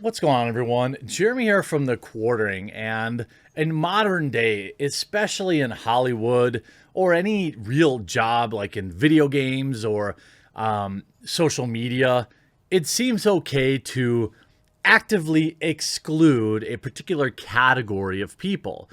What's going on, everyone? Jeremy here from The Quartering, and in modern day, especially in Hollywood or any real job like in video games or social media, it seems okay to actively exclude a particular category of people,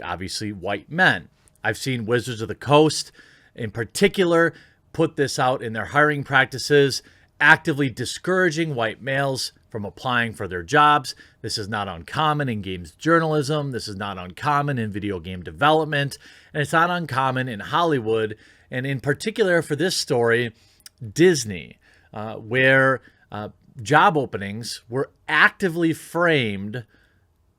obviously white men. I've seen Wizards of the Coast in particular put this out in their hiring practices, actively discouraging white males from applying for their jobs. This is not uncommon in games journalism. This is not uncommon in video game development. And it's not uncommon in Hollywood. And in particular for this story, Disney, where job openings were actively framed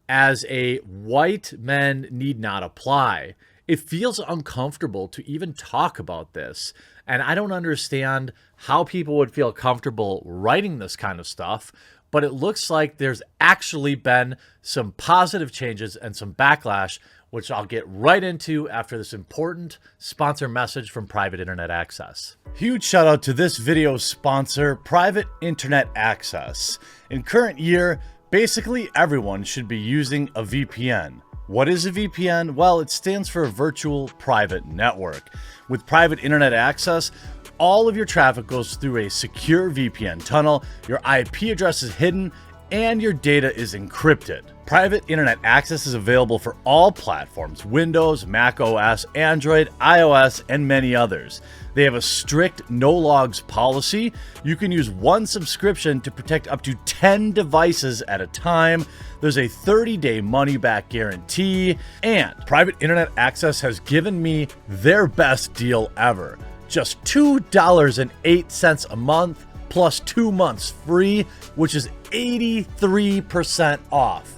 as a white men need not apply. It feels uncomfortable to even talk about this. And I don't understand how people would feel comfortable writing this kind of stuff, but it looks like there's actually been some positive changes and some backlash, which I'll get right into after this important sponsor message from Private Internet Access. Huge shout out to this video's sponsor, Private Internet Access. In current year, basically everyone should be using a VPN. What is a VPN? Well, it stands for Virtual Private Network. With Private Internet Access, all of your traffic goes through a secure VPN tunnel, your IP address is hidden, and your data is encrypted. Private Internet Access is available for all platforms: Windows, Mac OS, Android, iOS, and many others. They have a strict no logs policy. You can use one subscription to protect up to 10 devices at a time. There's a 30-day money-back guarantee, and Private Internet Access has given me their best deal ever. Just $2.08 a month plus 2 months free, which is 83% off.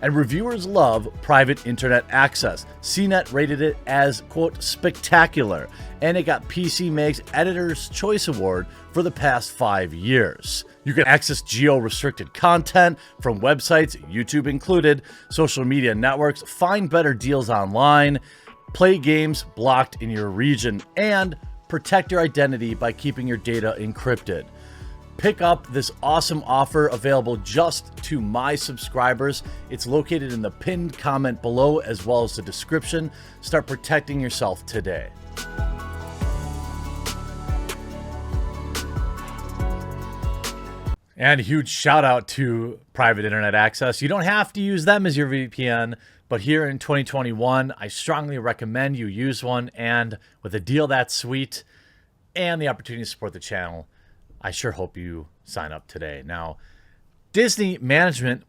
And reviewers love Private Internet Access. CNET rated it as, quote, spectacular, and it got PC Mag's Editor's Choice Award for the past 5 years. You can access geo-restricted content from websites, YouTube included, social media networks, find better deals online, play games blocked in your region, and protect your identity by keeping your data encrypted. Pick up this awesome offer available just to my subscribers. It's located in the pinned comment below as well as the description. Start protecting yourself today. And a huge shout out to Private Internet Access. You don't have to use them as your VPN, but here in 2021, I strongly recommend you use one. And with a deal that sweet and the opportunity to support the channel, I sure hope you sign up today. Now, Disney management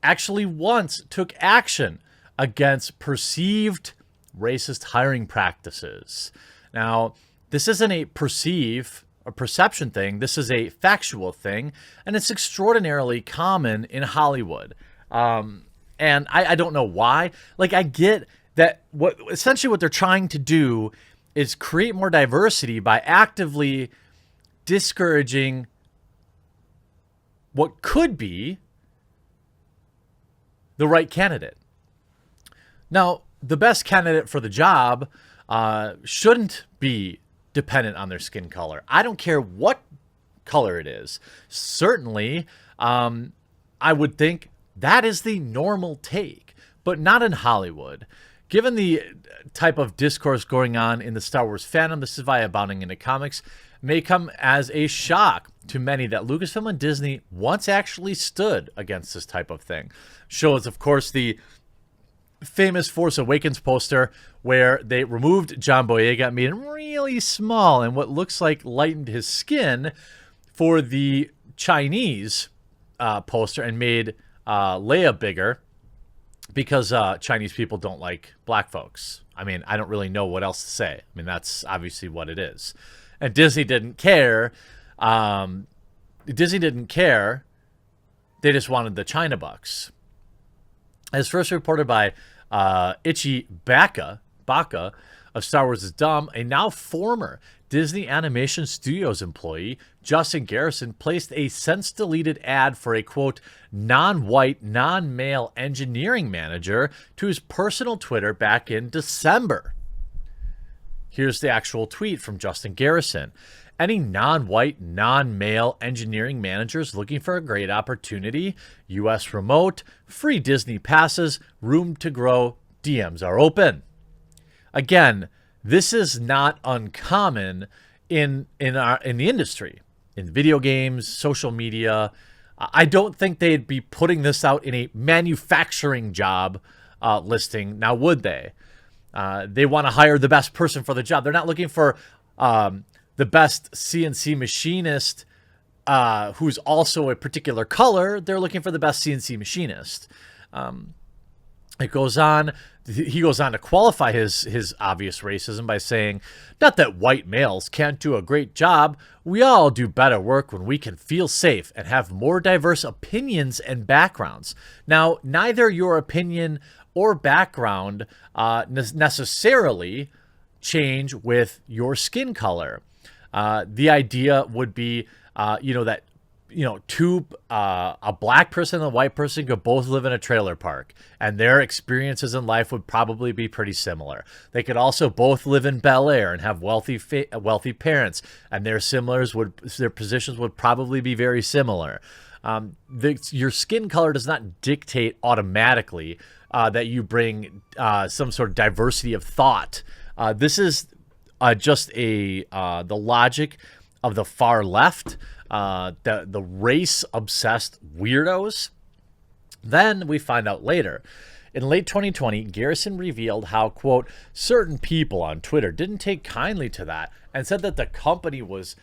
actually once took action against perceived racist hiring practices. Now, this isn't a perception thing. This is a factual thing, and it's extraordinarily common in Hollywood. And I don't know why. Like, I get that essentially what they're trying to do is create more diversity by actively discouraging what could be the right candidate. Now, the best candidate for the job shouldn't be dependent on their skin color. I don't care what color it is. Certainly, I would think that is the normal take, but not in Hollywood. Given the type of discourse going on in the Star Wars fandom, this is via Abounding into Comics, may come as a shock to many that Lucasfilm and Disney once actually stood against this type of thing. Shows, of course, the famous Force Awakens poster where they removed John Boyega, made him really small and what looks like lightened his skin for the Chinese poster and made Leia bigger because Chinese people don't like black folks. I mean, I don't really know what else to say. I mean, that's obviously what it is. And Disney didn't care. Disney didn't care. They just wanted the China bucks. As first reported by Ichi Baka of Star Wars is Dumb, a now former Disney Animation Studios employee, Justin Garrison, placed a since-deleted ad for a, quote, non-white, non-male engineering manager to his personal Twitter back in December. Here's the actual tweet from Justin Garrison. Any non-white, non-male engineering managers looking for a great opportunity? US remote, free Disney passes, room to grow, DMs are open. Again, this is not uncommon in the industry, in video games, social media. I don't think they'd be putting this out in a manufacturing job listing. Now, would they? They want to hire the best person for the job. They're not looking for the best CNC machinist who's also a particular color. They're looking for the best CNC machinist. It goes on. He goes on to qualify his obvious racism by saying, not that white males can't do a great job. We all do better work when we can feel safe and have more diverse opinions and backgrounds. Now, neither your opinion or background necessarily change with your skin color. The idea would be, that a black person and a white person could both live in a trailer park, and their experiences in life would probably be pretty similar. They could also both live in Bel Air and have wealthy parents, and their positions would probably be very similar. Your skin color does not dictate automatically that you bring some sort of diversity of thought. This is just the logic of the far left. The race-obsessed weirdos. Then we find out later. In late 2020, Garrison revealed how, quote, certain people on Twitter didn't take kindly to that and said that the company was,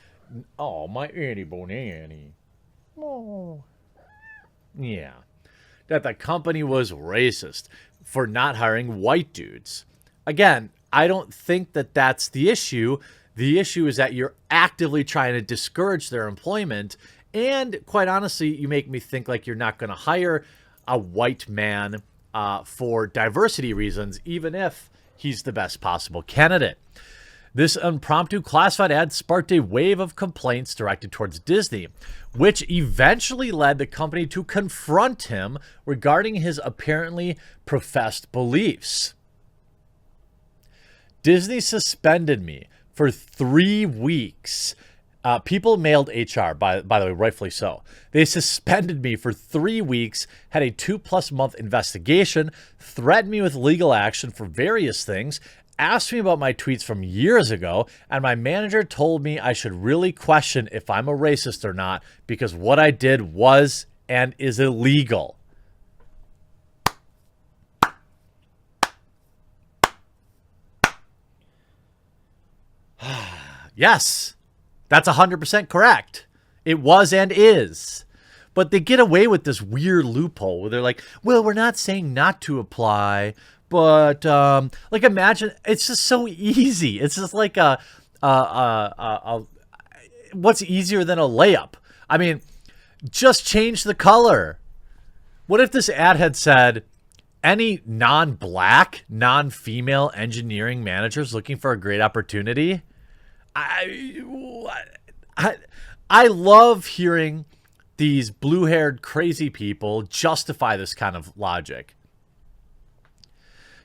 oh, my Annie Bonannie. Oh. Yeah. That the company was racist for not hiring white dudes. Again, I don't think that that's the issue. The issue is that you're actively trying to discourage their employment. And quite honestly, you make me think like you're not going to hire a white man for diversity reasons, even if he's the best possible candidate. This impromptu classified ad sparked a wave of complaints directed towards Disney, which eventually led the company to confront him regarding his apparently professed beliefs. Disney suspended me for 3 weeks. People mailed HR, by the way, rightfully so. They suspended me for 3 weeks, had a 2+ month investigation, threatened me with legal action for various things, asked me about my tweets from years ago, and my manager told me I should really question if I'm a racist or not because what I did was and is illegal. Yes, that's 100% correct. It was and is. But they get away with this weird loophole where they're like, well, we're not saying not to apply, but like imagine, it's just so easy. It's just like what's easier than a layup? I mean, just change the color. What if this ad had said, any non-black, non-female engineering managers looking for a great opportunity? I love hearing these blue-haired crazy people justify this kind of logic.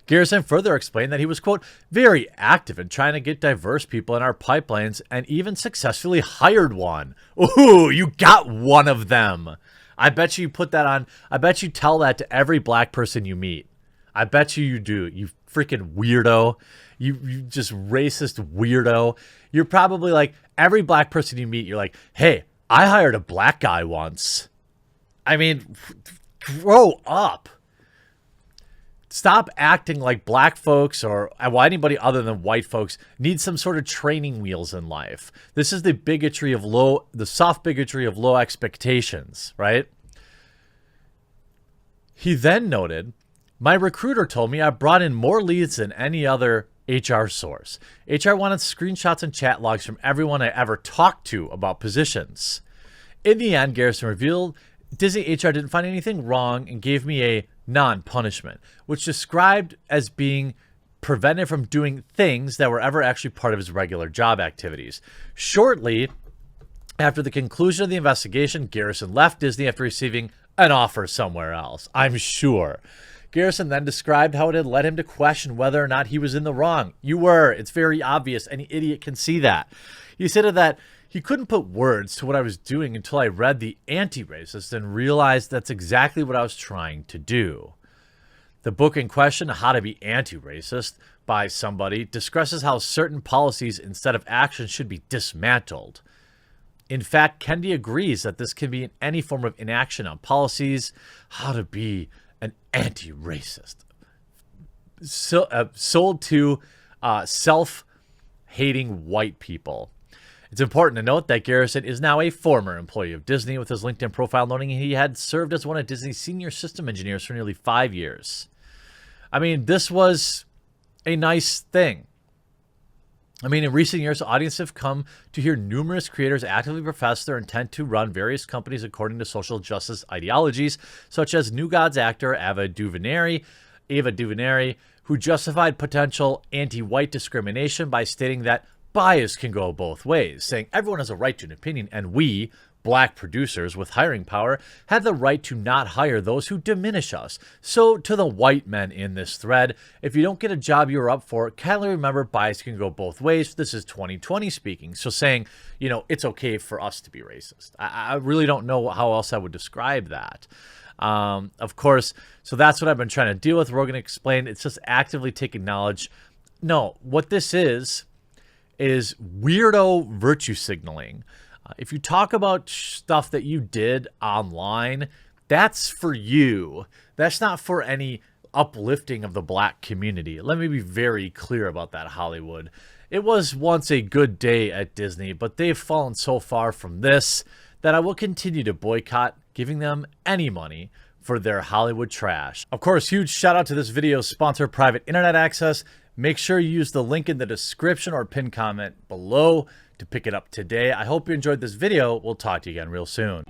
Garrison further explained that he was, quote, very active in trying to get diverse people in our pipelines and even successfully hired one. Ooh, you got one of them. I bet you put that on. I bet you tell that to every black person you meet. I bet you do. You freaking weirdo. You just racist weirdo. You're probably like, every black person you meet, you're like, hey, I hired a black guy once. I mean, grow up. Stop acting like black folks or anybody other than white folks need some sort of training wheels in life. This is the soft bigotry of low expectations, right? He then noted, my recruiter told me I brought in more leads than any other HR source. HR wanted screenshots and chat logs from everyone I ever talked to about positions. In the end, Garrison revealed Disney HR didn't find anything wrong and gave me a non-punishment, which described as being prevented from doing things that were ever actually part of his regular job activities. Shortly after the conclusion of the investigation, Garrison left Disney after receiving an offer somewhere else, I'm sure. Garrison then described how it had led him to question whether or not he was in the wrong. You were. It's very obvious. Any idiot can see that. He stated that he couldn't put words to what I was doing until I read The Anti-Racist and realized that's exactly what I was trying to do. The book in question, How to Be Anti-Racist, by somebody, discusses how certain policies instead of actions should be dismantled. In fact, Kendi agrees that this can be in any form of inaction on policies. How to be an anti-racist. Sold to self-hating white people. It's important to note that Garrison is now a former employee of Disney, with his LinkedIn profile noting he had served as one of Disney's senior system engineers for nearly 5 years. I mean, this was a nice thing. I mean, in recent years, audiences have come to hear numerous creators actively profess their intent to run various companies according to social justice ideologies, such as New Gods actor Ava DuVernay, who justified potential anti-white discrimination by stating that bias can go both ways, saying everyone has a right to an opinion, and we, black producers with hiring power, have the right to not hire those who diminish us. So to the white men in this thread, if you don't get a job you're up for, kindly remember bias can go both ways. This is 2020 speaking. So saying, you know, it's okay for us to be racist. I really don't know how else I would describe that. Of course, so that's what I've been trying to deal with. Rogan explained it's just actively taking knowledge. No, what this is weirdo virtue signaling. If you talk about stuff that you did online, that's for you. That's not for any uplifting of the black community. Let me be very clear about that, Hollywood. It was once a good day at Disney, but they've fallen so far from this that I will continue to boycott giving them any money for their Hollywood trash. Of course, huge shout out to this video's sponsor, Private Internet Access. Make sure you use the link in the description or pinned comment below to pick it up today. I hope you enjoyed this video. We'll talk to you again real soon.